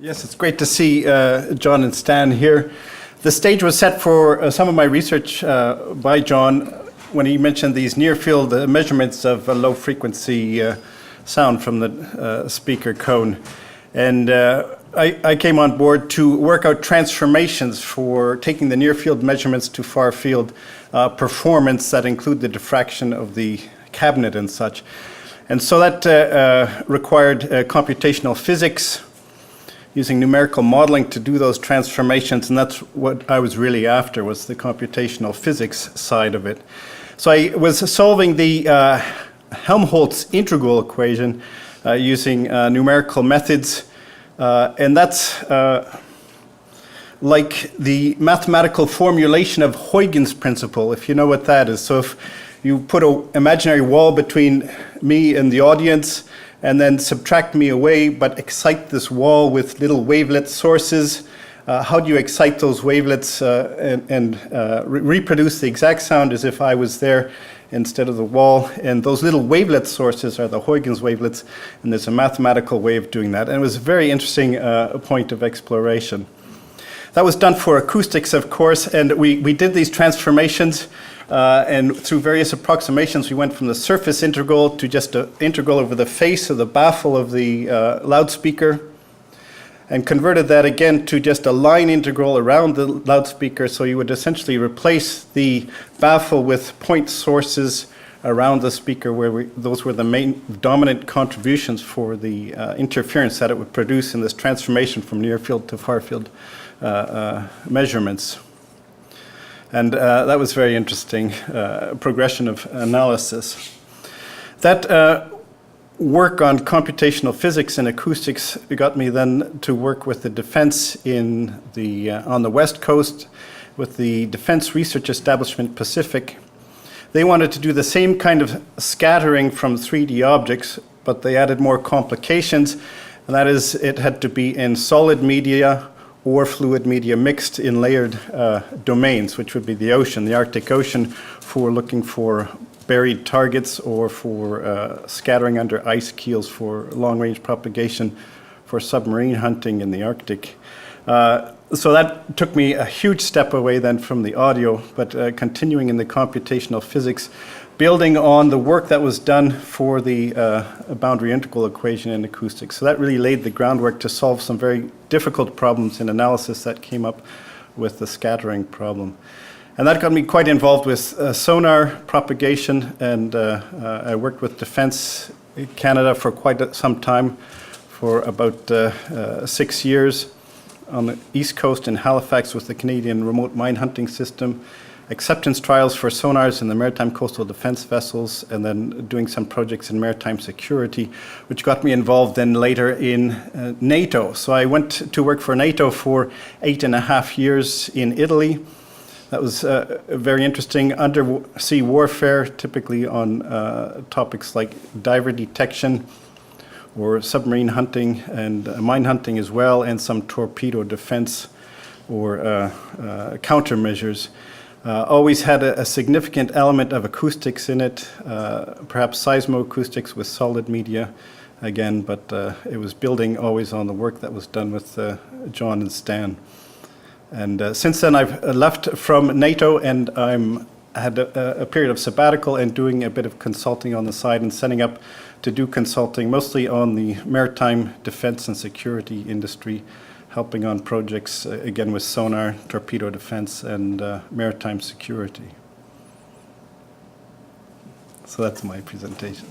Yes, it's great to see John and Stan here. The stage was set for some of my research by John when he mentioned these near-field measurements of low-frequency sound from the speaker cone. And I came on board to work out transformations for taking the near-field measurements to far-field performance that include the diffraction of the cabinet and such. And so that required computational physics, using numerical modeling to do those transformations, and that's what I was really after, was the computational physics side of it. So I was solving the Helmholtz integral equation using numerical methods, and that's like the mathematical formulation of Huygens principle, if you know what that is. So if you put an imaginary wall between me and the audience, and then subtract me away, but excite this wall with little wavelet sources. How do you excite those wavelets and reproduce the exact sound as if I was there instead of the wall? And those little wavelet sources are the Huygens wavelets, and there's a mathematical way of doing that. And it was a very interesting point of exploration. That was done for acoustics, of course, and we did these transformations. And through various approximations, we went from the surface integral to just an integral over the face of the baffle of the loudspeaker, and converted that again to just a line integral around the loudspeaker. So you would essentially replace the baffle with point sources around the speaker, where those were the main dominant contributions for the interference that it would produce in this transformation from near field to far field measurements. And that was very interesting, progression of analysis. That work on computational physics and acoustics got me then to work with the defense in on the West Coast with the Defense Research Establishment Pacific. They wanted to do the same kind of scattering from 3D objects, but they added more complications, and that is it had to be in solid media or fluid media mixed in layered domains, which would be the ocean, the Arctic Ocean, for looking for buried targets or for scattering under ice keels for long-range propagation for submarine hunting in the Arctic. So that took me a huge step away then from the audio, but continuing in the computational physics, building on the work that was done for the boundary integral equation in acoustics. So that really laid the groundwork to solve some very difficult problems in analysis that came up with the scattering problem. And that got me quite involved with sonar propagation, and I worked with Defense Canada for quite some time, for about 6 years, on the East Coast in Halifax with the Canadian Remote Mine Hunting System, acceptance trials for sonars in the maritime coastal defense vessels, and then doing some projects in maritime security, which got me involved then later in NATO. So I went to work for NATO for 8.5 years in Italy. That was very interesting. Undersea warfare, typically on topics like diver detection or submarine hunting and mine hunting as well, and some torpedo defense or countermeasures. Always had a significant element of acoustics in it, perhaps seismoacoustics with solid media again, but it was building always on the work that was done with John and Stan. And since then I've left from NATO, and had a period of sabbatical and doing a bit of consulting on the side and setting up to do consulting mostly on the maritime defense and security industry, helping on projects, again, with sonar, torpedo defense, and maritime security. So that's my presentation.